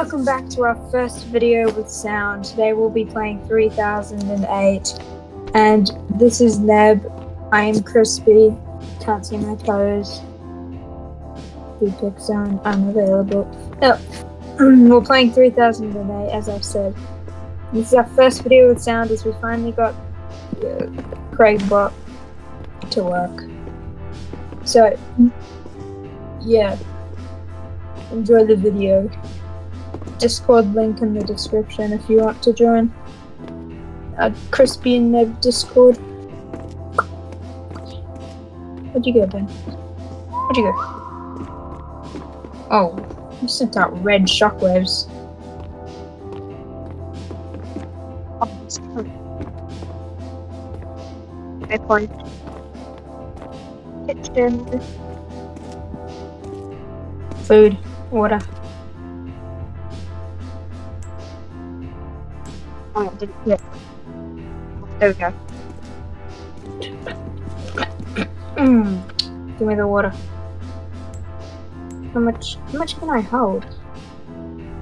Welcome back to our first video with sound. Today we'll be playing 3008, and this is Neb. I am Crispy. Can't see my toes. Pick zone unavailable. No, we're playing 3008, as I've said. This is our first video with sound, as we finally got Craigbot to work. So, yeah, enjoy the video. Discord link in the description if you want to join. Crispy and Neb Discord. Where'd you go, Ben? Where'd you go? Oh, you sent out red shockwaves. Bitcoin. Kitchen. Food, water. Oh, didn't hit. There we go. Give me the water. How much can I hold?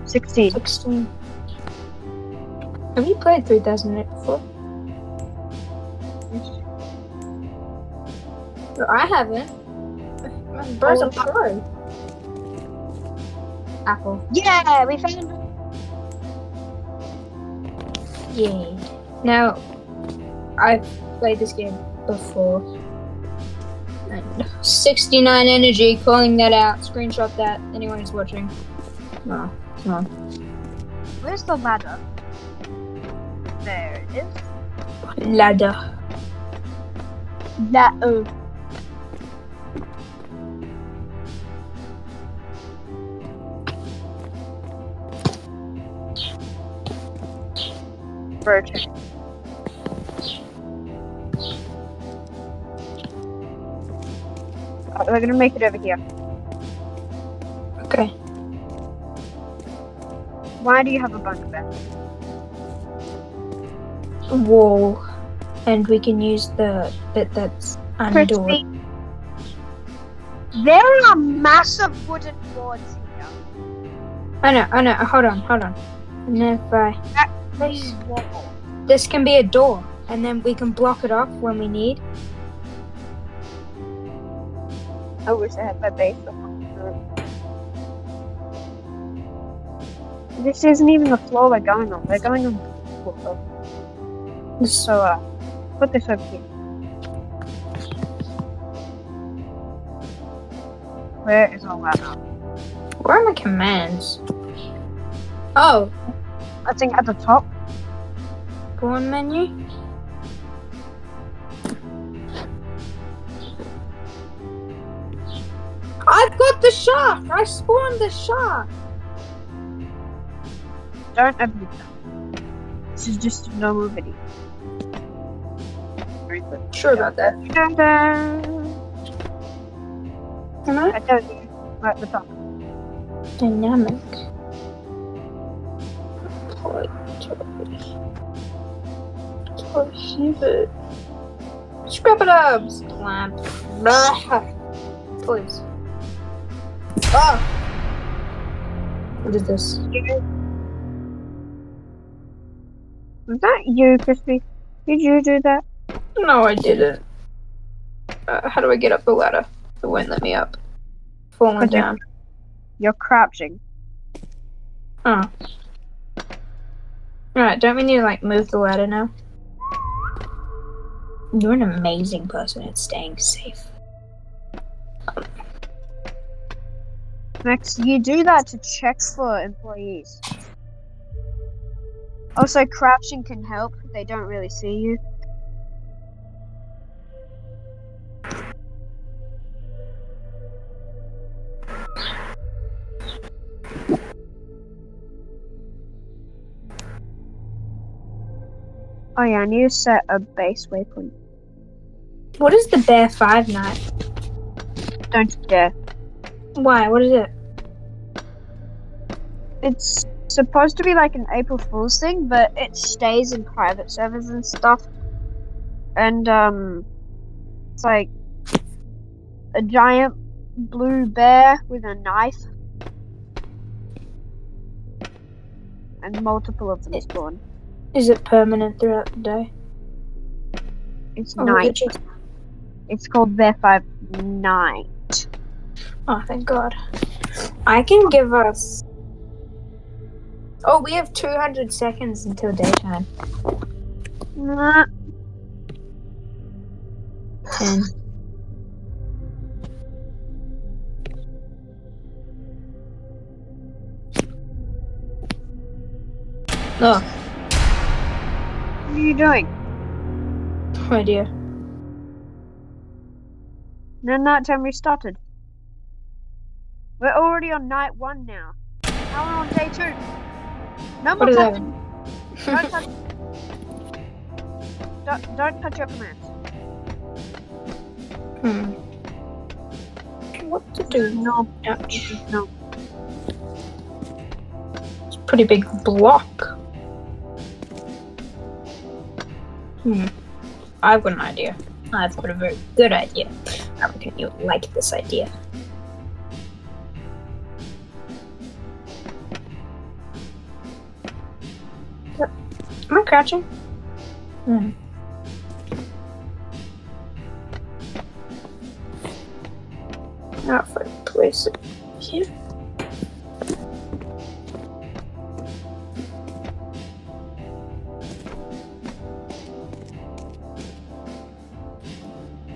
16. 16. Have you played 3008 before? No, I haven't. My bro's a pro. Apple. Yeah, we found it. Yay. Now, I've played this game before. And 69 energy, calling that out. Screenshot that, anyone who's watching. Oh, come on. Where's the ladder? There it is. Ladder. That. Virgin. Oh, we're gonna make it over here. Okay. Why do you have a bunk bed? Wall. And we can use the bit that's under. Crispy. There are massive wooden boards here. I know. Hold on. And then if I... This can be a door, and then we can block it off when we need. I wish I had my base. This isn't even the floor we're going on. We're going on the floor. So, put this over here. Where is all that? Where are my commands? Oh, I think at the top. go on menu. I've got the shark! I spawned the shark! Don't open it. This is just a normal video. Sure about that. Ta-da! Am I? I told you. Right at the top. Dynamic. Scrap it up! Slap. Please. Ah! What is this? Was that you, Crispy? Did you do that? No, I didn't. How do I get up the ladder? It won't let me up. Falling down. You're crouching. Oh. Alright, don't we need to, like, move the ladder now? You're an amazing person at staying safe. Next, you do that to check for employees. Also, crouching can help. They don't really see you. Oh yeah, I need to set a base waypoint. What is the Bear 5 knife? Don't you dare. Why? What is it? It's supposed to be like an April Fool's thing, but it stays in private servers and stuff. And, it's like a giant blue bear with a knife. and multiple of them spawn. Is it permanent throughout the day? It's Or is it night. just... It's called Verify Night. Oh, thank God. I can give us... Oh, we have 200 seconds until daytime. Nah. 10. Oh, What are you doing? no idea. No, nighttime restarted. We're already on night 1 now. Now we're on day 2. No What more is that? touching. Don't touch. Don't touch your commands. What to do? No. Ouch. No. It's a pretty big block. I've got an idea. I've got a very good idea. I reckon you'll like this idea. Am I crouching? Now if I place it here.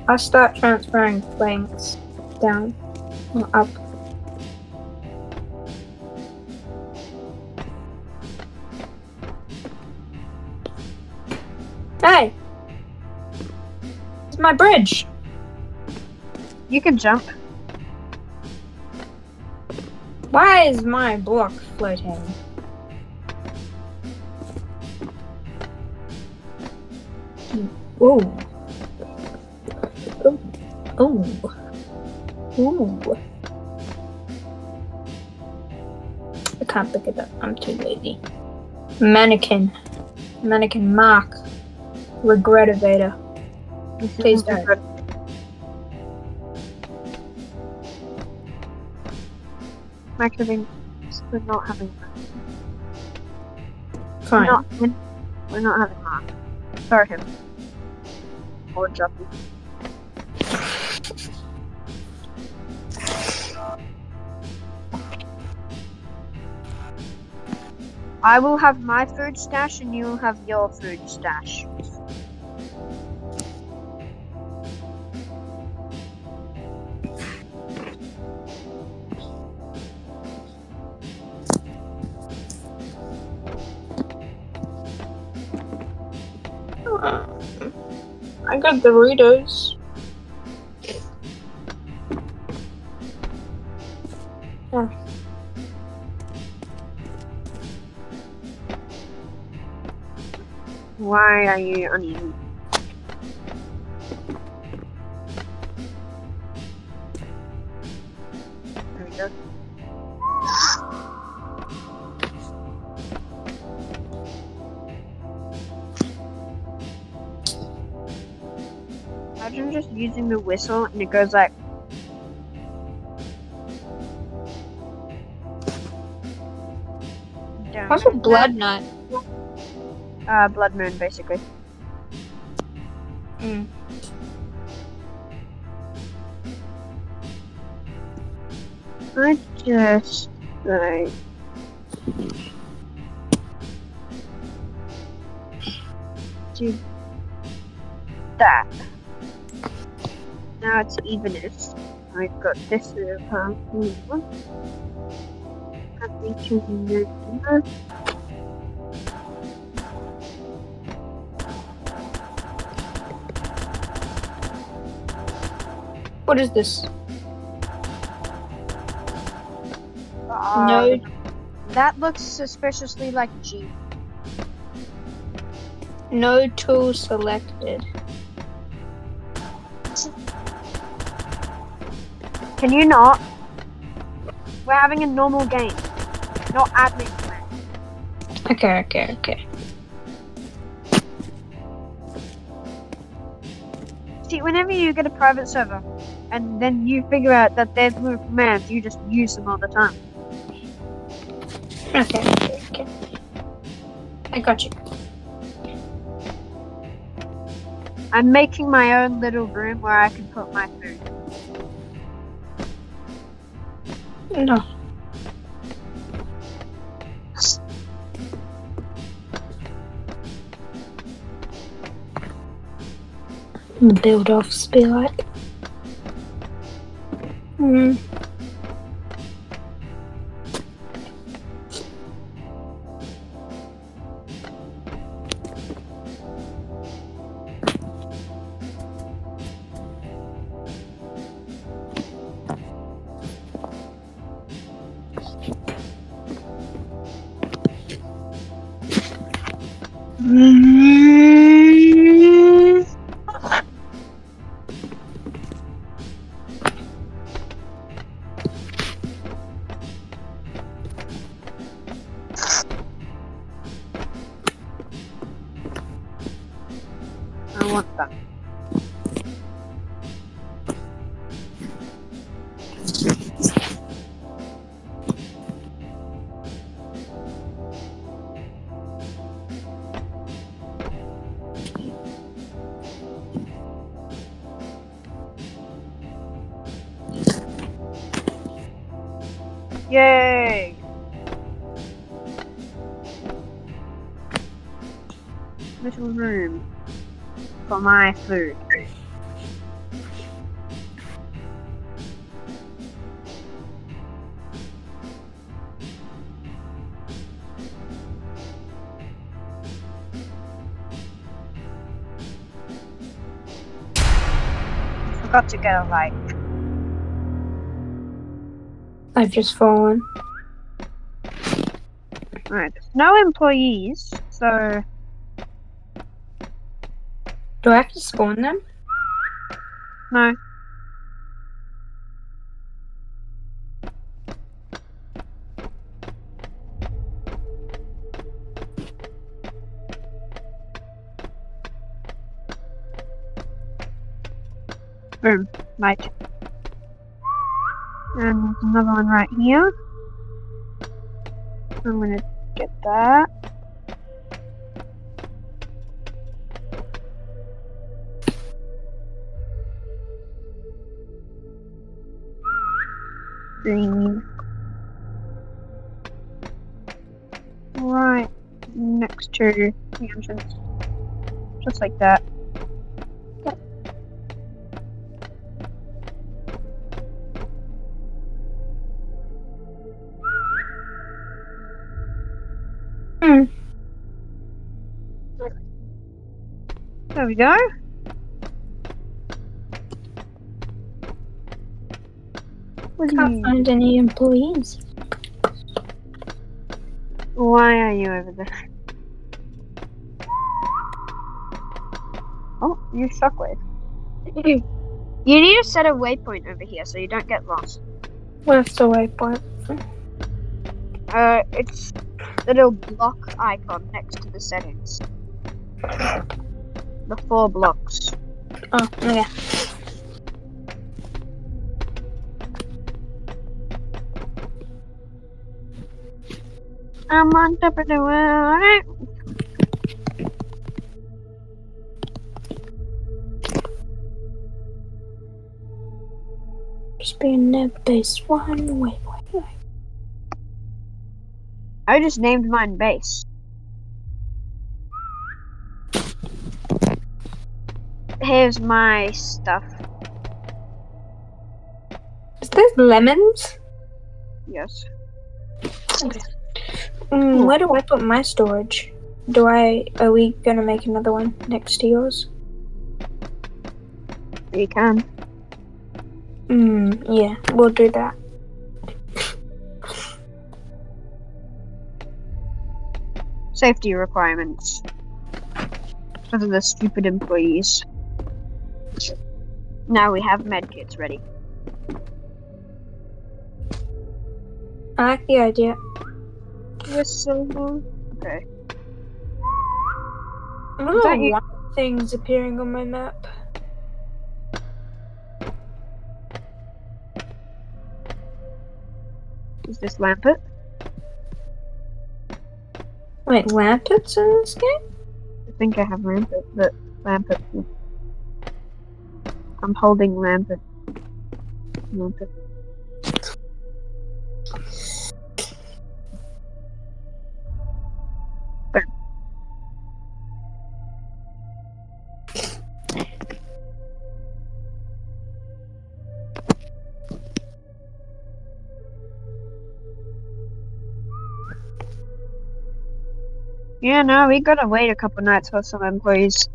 I'll start transferring planks down or up. Hey! It's my bridge! You can jump. Why is my block floating? Ooh. Ooh. Ooh. I can't pick it up. I'm too lazy. Mannequin. Mannequin Mark. Regretivator. Please don't. We're not having that. Fine. We're not having that. Start him. Or jump him. I will have my food stash and you will have your food stash. I got Doritos. Oh. Why are you uneasy? There we go. Imagine just using the whistle and it goes like. What's a blood nut? Blood moon, basically. I just like do that. Now it's evenness. I got this little What is this? No. That looks suspiciously like G. No tool selected. Can you not? We're having a normal game, not admin plan. Okay. See, whenever you get a private server, and then you figure out that there's more commands, you just use them all the time. Okay. I got you. I'm making my own little room where I can put my food. No. Build offs be like. I want that. Yay! Little room for my food. Forgot to get a light. I've just fallen. Alright, no employees, so Do I have to spawn them? no. Boom, light. And there's another one right here. I'm gonna get that. Green. Right next to the entrance. Just like that. There we go. Can't find any employees. Why are you over there? Oh, you shockwave. You need to set a waypoint over here so you don't get lost. Where's the waypoint? It's the little block icon next to the settings. The 4 blocks. Oh, okay. I'm on top of the world. Just being net base 1 waypoint. I just named mine base. Here's my stuff. Is there lemons? Yes. Okay. Where do I put my storage? Are we gonna make another one next to yours? You can. Yeah, we'll do that. Safety requirements. Because of the stupid employees. Now we have medkits ready. I like the idea. Whistle. Okay. Little white things appearing on my map. Is this Lampet? Wait, Lampets in this game? I think I have Lampet, but Lampet. I'm holding Lampet. Lampet. Yeah, no, we gotta wait a couple nights for some employees.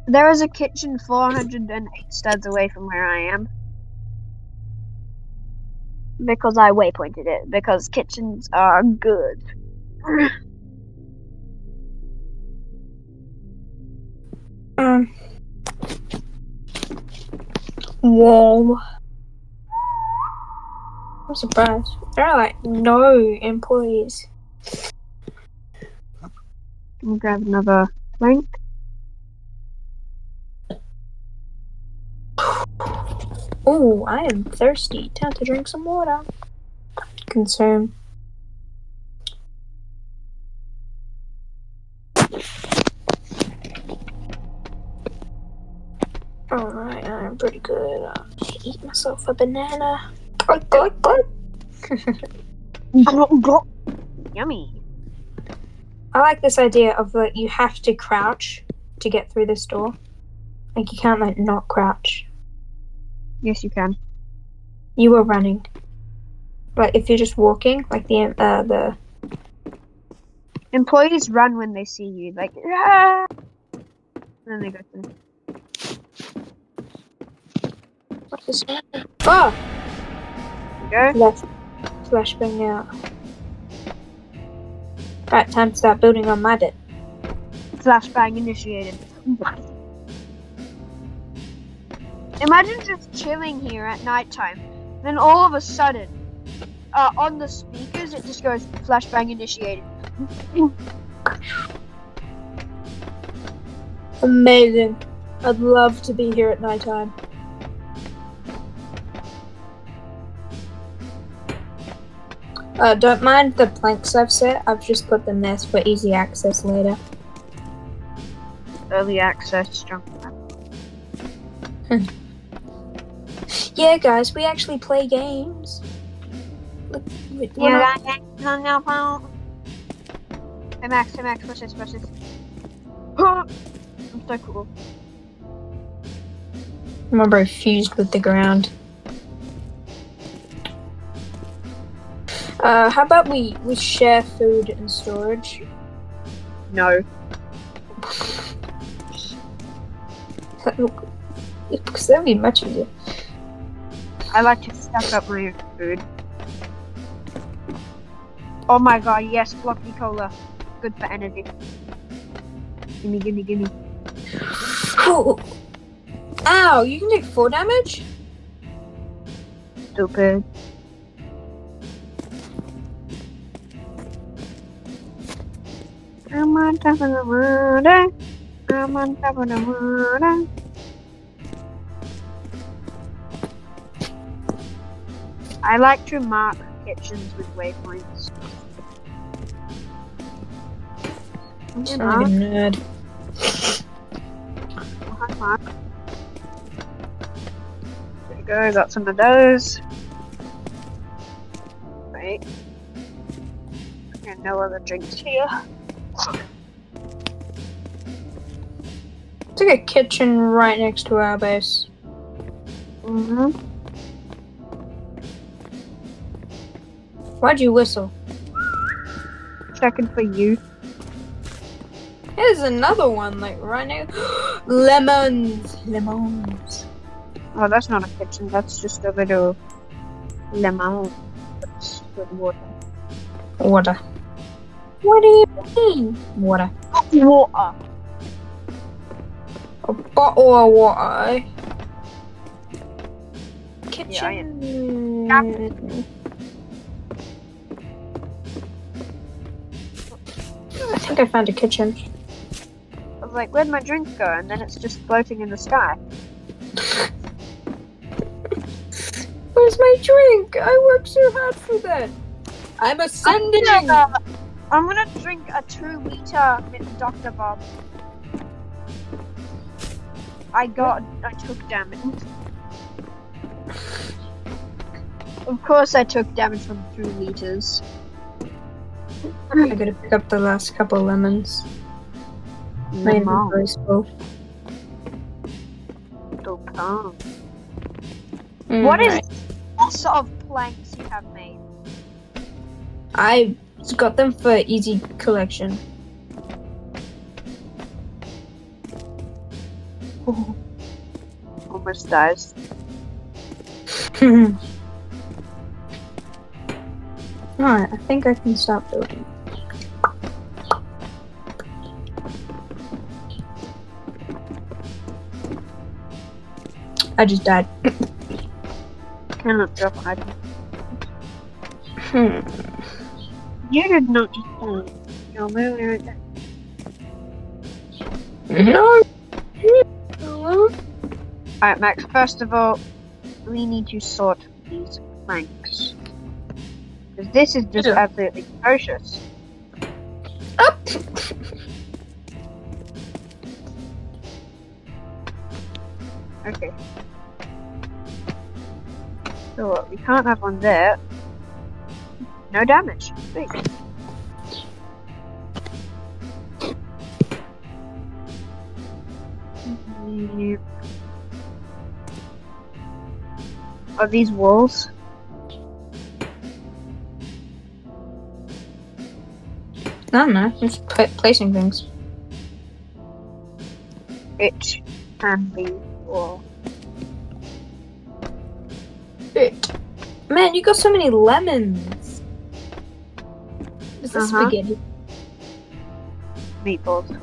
There is a kitchen 408 studs away from where I am. Because I waypointed it, because kitchens are good. Whoa. I'm surprised. There are like no employees. I'll grab another plank. Oh, I am thirsty. Time to drink some water. Consume. Alright, I'm pretty good. Eat myself a banana. Glug. Yummy. I like this idea of like you have to crouch to get through this door. Like you can't like not crouch. Yes, you can. You were running. Like if you're just walking, like the Employees run when they see you, like, ah! And then they go through. what's this one? Oh! There you go. Flashbang out. Right, time to start building on my bit. Flashbang initiated. Imagine just chilling here at nighttime. Then all of a sudden, on the speakers, it just goes flashbang initiated. Amazing. I'd love to be here at nighttime. Don't mind the planks I've set. I've just put them there for easy access later. Early access, junk. Yeah, guys, we actually play games. Yeah. Hey Max, watch this. I'm so cool. My bro fused with the ground. How about we share food and storage? No. Because that'd be much easier. I like to stack up my food. Oh my god, yes, floppy cola. Good for energy. Gimme. Ooh. Ow, you can take 4 damage? Stupid. I'm on top of the water. I'm on top of the water. I like to mark kitchens with waypoints. Sound like a nerd. Mark. There you go, got some of those. Right. And no other drinks here. It's like a kitchen right next to our base. Why'd you whistle? Checking for you. There's another one, like right now. Lemons. Oh, that's not a kitchen. That's just a little lemon. That's with water. Water. What do you mean? Water. Water. A bottle of water. Eh? Kitchen. Yeah, I think I found a kitchen. I was like, where'd my drink go? And then it's just floating in the sky. Where's my drink? I worked so hard for that. I'm ascending. I'm gonna drink a 2-liter Dr. Bob. I took damage. Of course I took damage from 3 liters. I gotta pick up the last couple lemons. My inventory's full. What sort of planks you have made? I got them for easy collection. Almost dies. Alright, I think I can stop building. I just died. Cannot drop an item. You did not just die. You're literally right there. No. Hello? Alright, Max, first of all, we need to sort these planks. Because this is just absolutely atrocious. Up. Okay. So what, we can't have one there. No damage. Sweet. Are these walls? I don't know, just placing things. It can be wall. Man, you got so many lemons. Is this spaghetti? Meatballs.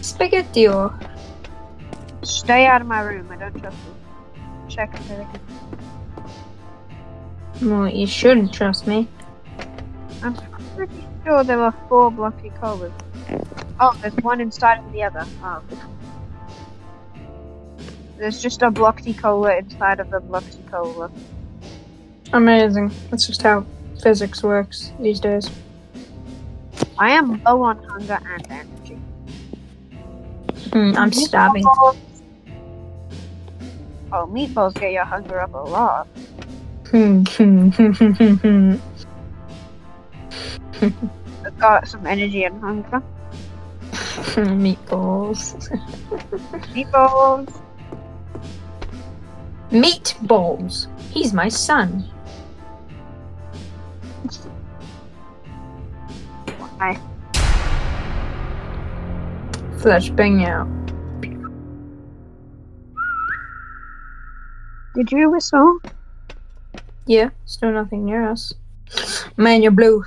Spaghetti or? Stay out of my room, I don't trust you. Check if everything. Well, you shouldn't trust me. I'm pretty sure there were 4 blocky colas. Oh, there's one inside of the other. Oh. There's just a blocky cola inside of the blocky cola. Amazing. That's just how physics works these days. I am low on hunger and energy. I'm starving. Oh, meatballs get your hunger up a lot. I've got some energy and hunger. Meatballs. Meatballs. Meatballs. He's my son. Why? Flashbang out. Did you whistle? Yeah, still nothing near us. Man, you're blue.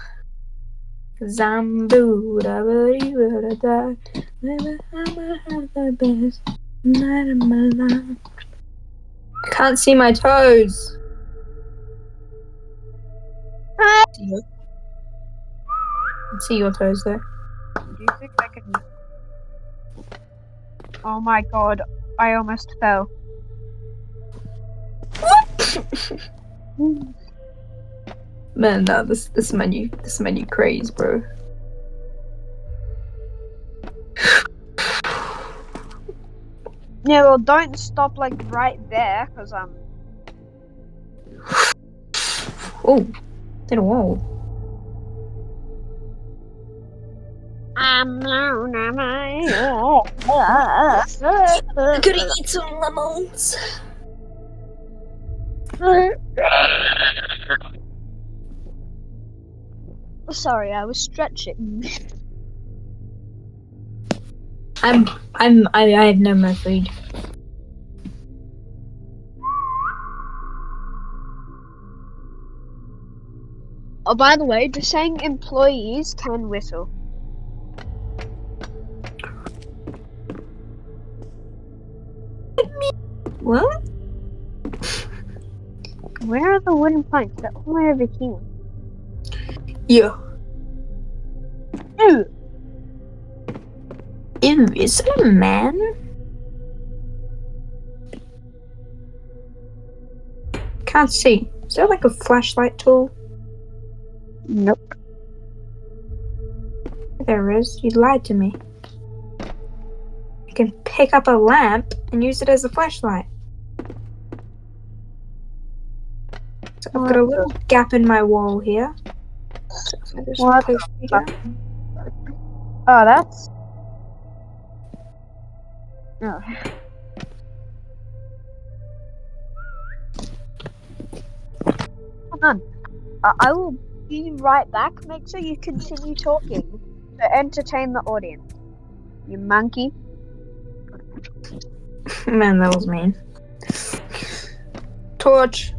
'Cause I'm blue. Da-ba-dee-ba-da-da. Never ever had the best night of my life. I can't see my toes. I can see your toes there. Do you think I can... Oh my god, I almost fell. Man, no, this menu craze, bro. Yeah, well, don't stop like right there, cause Oh, did a wall. I'm Gonna eat some lemons. Sorry, I was stretching. I have no more food. Oh, by the way, just saying employees can whistle. What? Where are the wooden planks? They're all over here. Yeah. Ew. Ew, is that a man? Can't see. Is there like a flashlight tool? Nope. There is. You lied to me. You can pick up a lamp and use it as a flashlight. So I've got a little gap in my wall here. So if I just What? poke it down. Oh, that's. Oh. Hold on. I will be right back. Make sure you continue talking to entertain the audience. You monkey. Man, that was mean. Torch.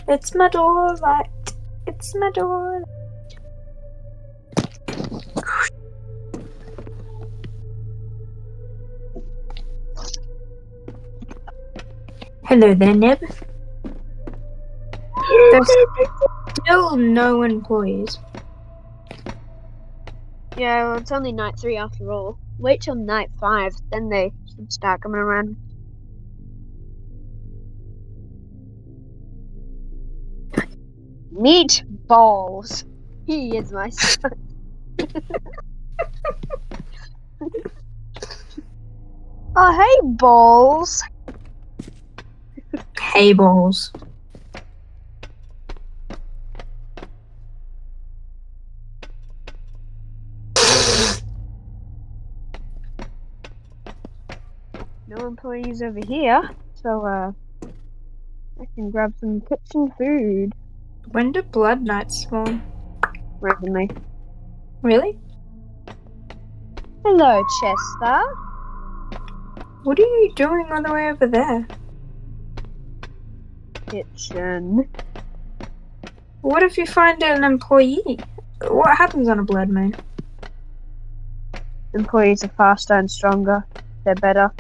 It's my door light. It's my door light. Hello there, Neb. There's still no employees. Yeah, well, it's only night 3 after all. Wait till night 5, then they should start coming around. Meatballs. He is my son. Oh, hey, balls. Hay balls. No employees over here, so I can grab some kitchen food. When do blood knights spawn? Randomly. Really? Hello, Chester. What are you doing all the way over there? Kitchen. What if you find an employee? What happens on a blood moon? Employees are faster and stronger. They're better.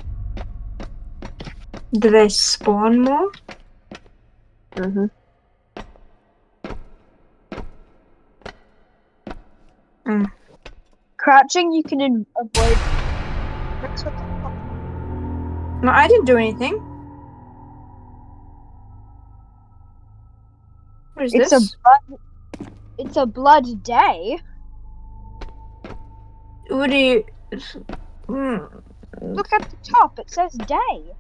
Do they spawn more? Mm-hmm. Mm. Crouching, you can avoid. No, I didn't do anything. What is It's this? It's a blood day. What do you... Mm. Look at the top. It says day.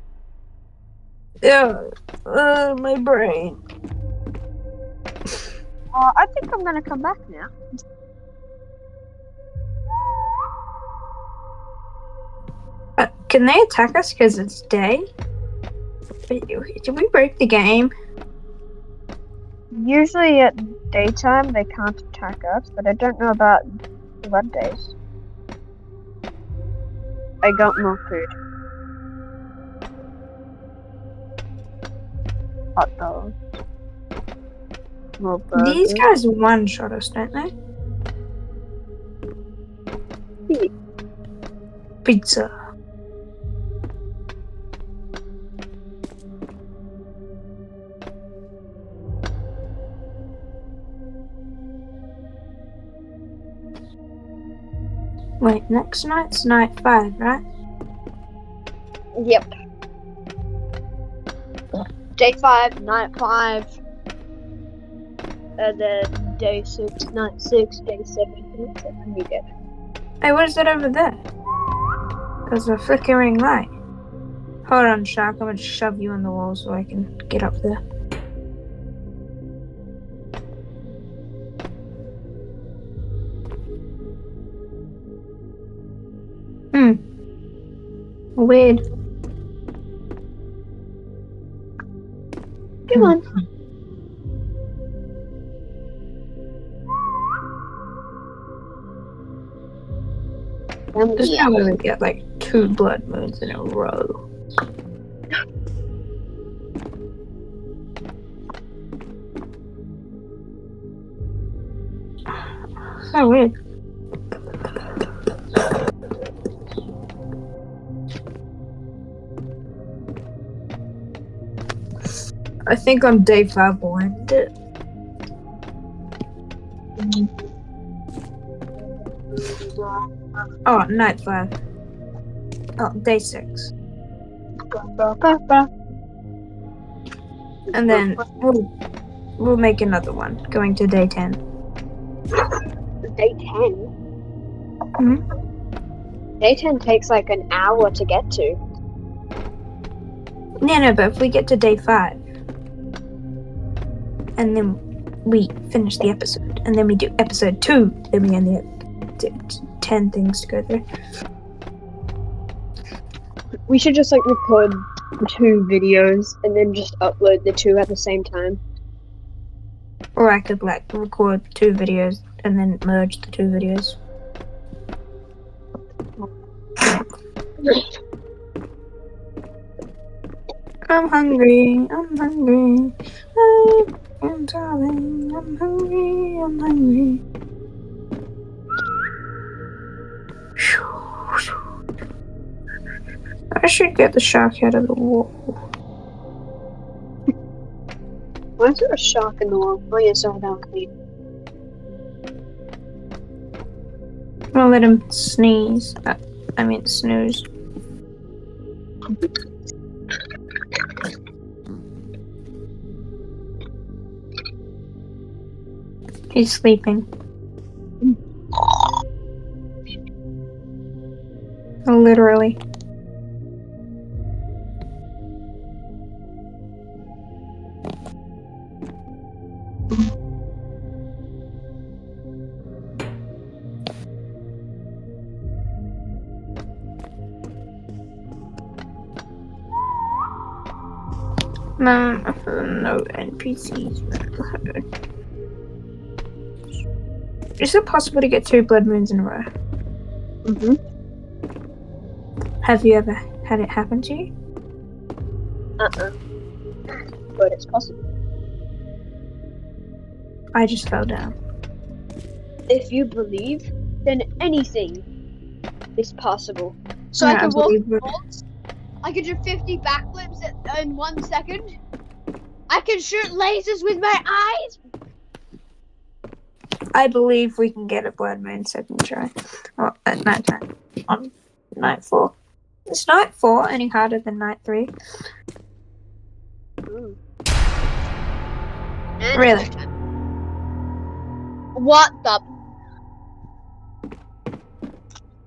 My brain. I think I'm gonna come back now. Can they attack us because it's day? Did we break the game? Usually at daytime they can't attack us, but I don't know about blood days. I got more food. Hot dogs. More burgers. These guys one-shot us, don't they? Pizza. Wait, next night's night 5, right? Yep. Day 5, night 5. And then day 6, night 6, day 7, night 7. You get it. Hey, what is that over there? There's a flickering light. Hold on, Shark. I'm gonna shove you in the wall so I can get up there. Weird. Come on. There's Yeah. no way we get like 2 blood moons in a row. So weird. I think on day 5 we'll end it. Oh, night 5. Oh, day 6. And then we'll make another one, going to day 10. Day 10? Day 10 takes like an hour to get to. No, but if we get to day 5, and then we finish the episode, and then we do episode 2, then we only have 10 things to go through. We should just like record 2 videos and then just upload the 2 at the same time. Or I could like record 2 videos and then merge the 2 videos. I'm hungry. I'm hungry. I'm darling. I'm hungry. I'm hungry. I should get the shark out of the wall. Why is there a shark in the wall? Oh, yeah, sorry, that was me. I'll let him sneeze. Snooze. He's sleeping. Literally. No NPCs. Is it possible to get 2 blood moons in a row? Have you ever had it happen to you? But it's possible. I just fell down. If you believe, then anything is possible. So Yeah, I can walk believe it. walls. I can do 50 backflips in 1 second. I can shoot lasers with my eyes. I believe we can get a blood moon second try. Well, at night time. On night 4. Is night 4 any harder than night 3? And Really? What the?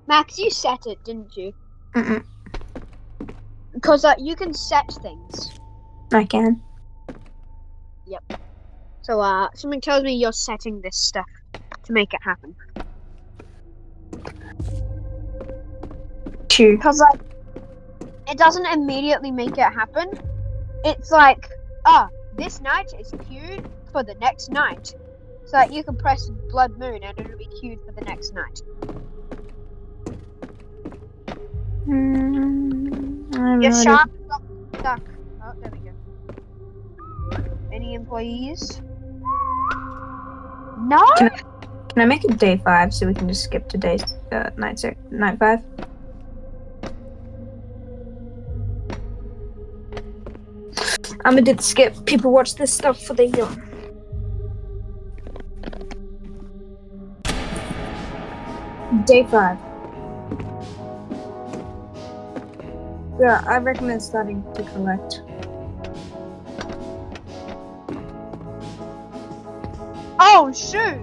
Max, you set it, didn't you? Mm-mm. Because you can set things. I can. Yep. So something tells me you're setting this stuff to make it happen. Chew. Because it doesn't immediately make it happen. It's like, this night is queued for the next night. So that you can press Blood Moon and it'll be queued for the next night. Your shark got stuck. Oh, there we go. Any employees? No? Can I make it day 5 so we can just skip to day night 5? I'm gonna do the skip. People watch this stuff for the Day 5. Yeah, I recommend starting to collect. Oh, shoot!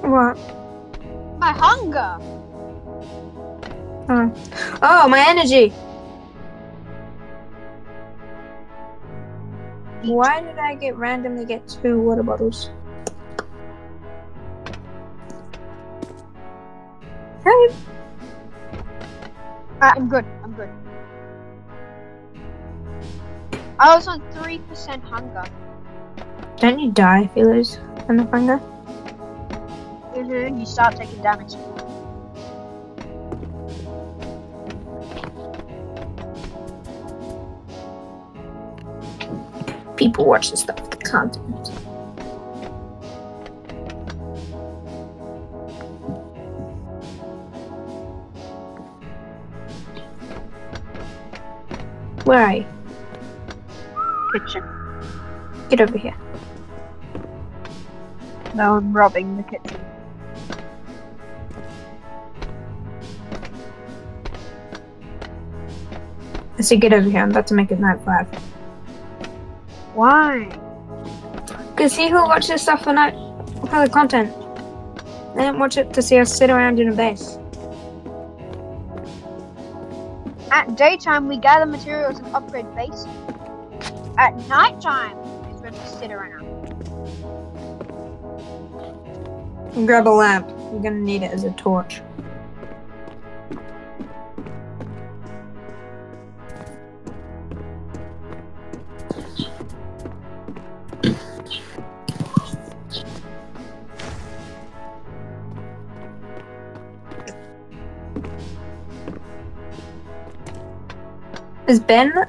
What? My hunger! Oh, my energy! Why did I randomly get 2 water bottles? Hey! I'm good. I was on 3% hunger. Don't you die if you lose enough hunger? You start taking damage. People watch this stuff for content. Where are you? Kitchen. Get over here. No, I'm robbing the kitchen. I say get over here. I'm about to make it night 5. Why? Because people watch this stuff for night for the content. They don't watch it to see us sit around in a base. At daytime, we gather materials and upgrade base. At nighttime, is when we sit around. And grab a lamp. You're gonna need it as a torch.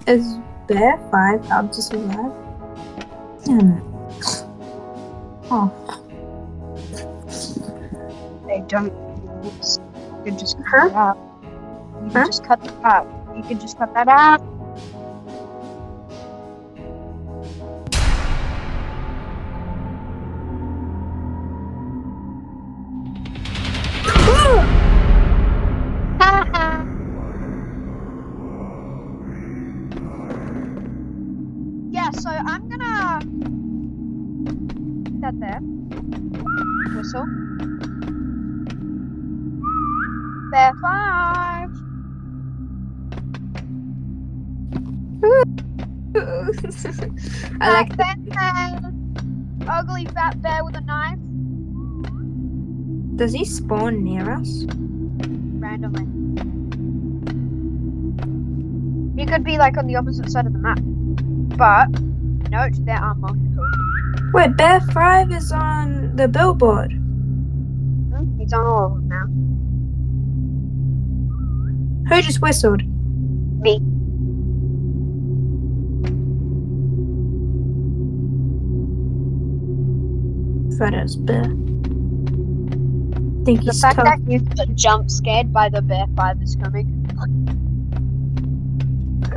Is Bear 5 hard to survive? Damn it. Oh. They don't. You can just cut it out. You can just cut that out. You can just cut that out. Yeah, so I'm gonna put that there. Whistle. Bear 5. I like that. Ugly fat bear with a knife. Does he spawn near us? Randomly. He could be like on the opposite side of the map. But note there are multiple. Wait, Bear 5 is on the billboard. He's on all of them now. Who just whistled? Me. Photos, Bear. Think The he's fact tough. that you got jump scared by the Bear 5 is coming.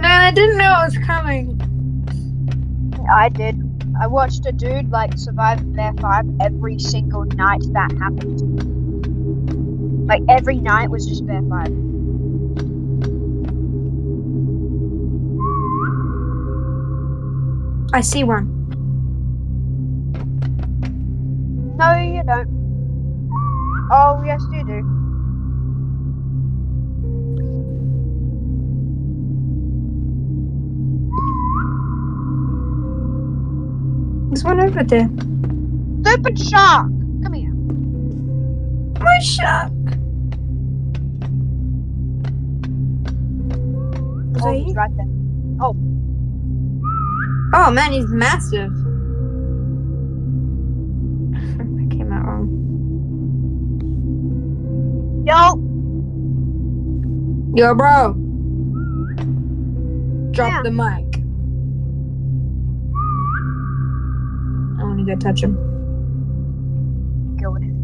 No, I didn't know it was coming. I did. I watched a dude like survive Bear 5 every single night that happened. Like every night was just Bear 5. I see one. No, you don't. Oh, yes, you do. There's one over there. Stupid shark! Come here. My shark! Was that He's you? right there. Oh. Oh man, he's massive. I came out wrong. Yo! Yo, bro! Drop Yeah. the mic. I want to go touch him. Go with it.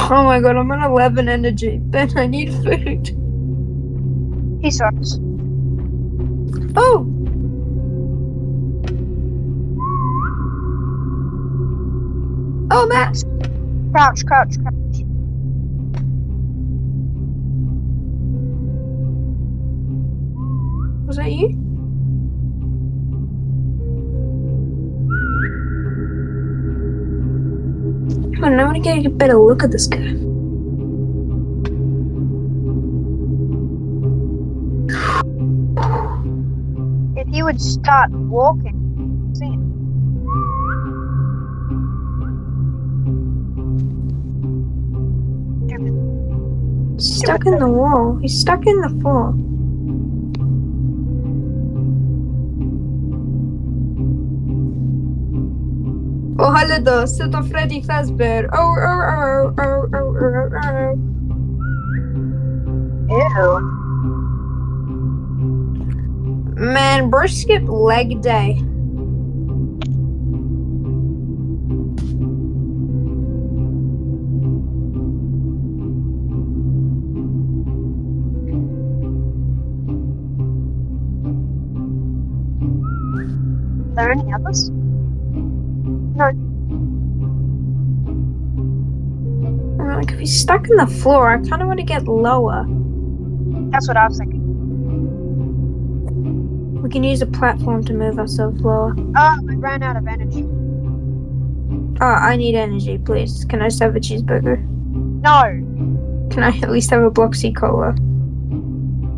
Oh my god, I'm on 11 energy. Ben, I need food. He sucks. Oh! Oh, Max! Crouch, crouch, crouch. Was that you? Come on, I want to get a better look at this guy. If you would start walking, see it. He's stuck in the wall. He's stuck in the floor. Oh, hello, Super Freddy Fazbear. Oh. Ew. Man, bro skipped leg day. Are there any others? No. Like, if he's stuck in the floor, I kind of want to get lower. That's what I was thinking. We can use a platform to move ourselves lower. Oh, I ran out of energy. Oh, I need energy, please. Can I just have a cheeseburger? No. Can I at least have a Bloxy Cola?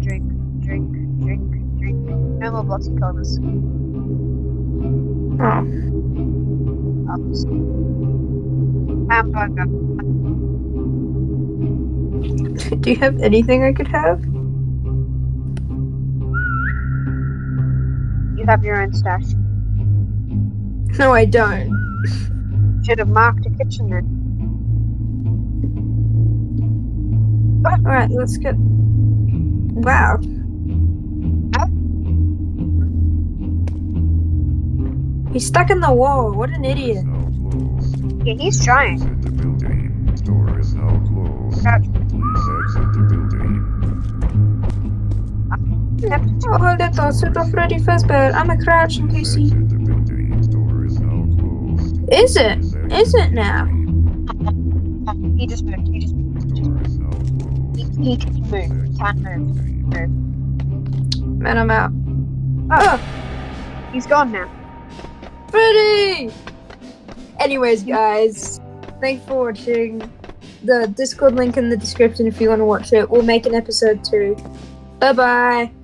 Drink. No more blocky colors. Oh. Hamburger. Do you have anything I could have? You have your own stash. No, I don't. Should have marked a kitchen then. Alright, let's go. Wow. He's stuck in the wall. What an idiot. Yeah, he's trying. Door is now closed. Please exit the building. Oh, little Super Freddy Fazbear. I'm a crouching PC. Exit the building. Door is now closed. Is it? Is it now? He just moved. Door is now closed. He can move. He can't move. Man, I'm out. Oh, he's gone now. Freddy! Anyways, guys, thanks for watching. The Discord link in the description if you want to watch it. We'll make an episode 2. Bye-bye.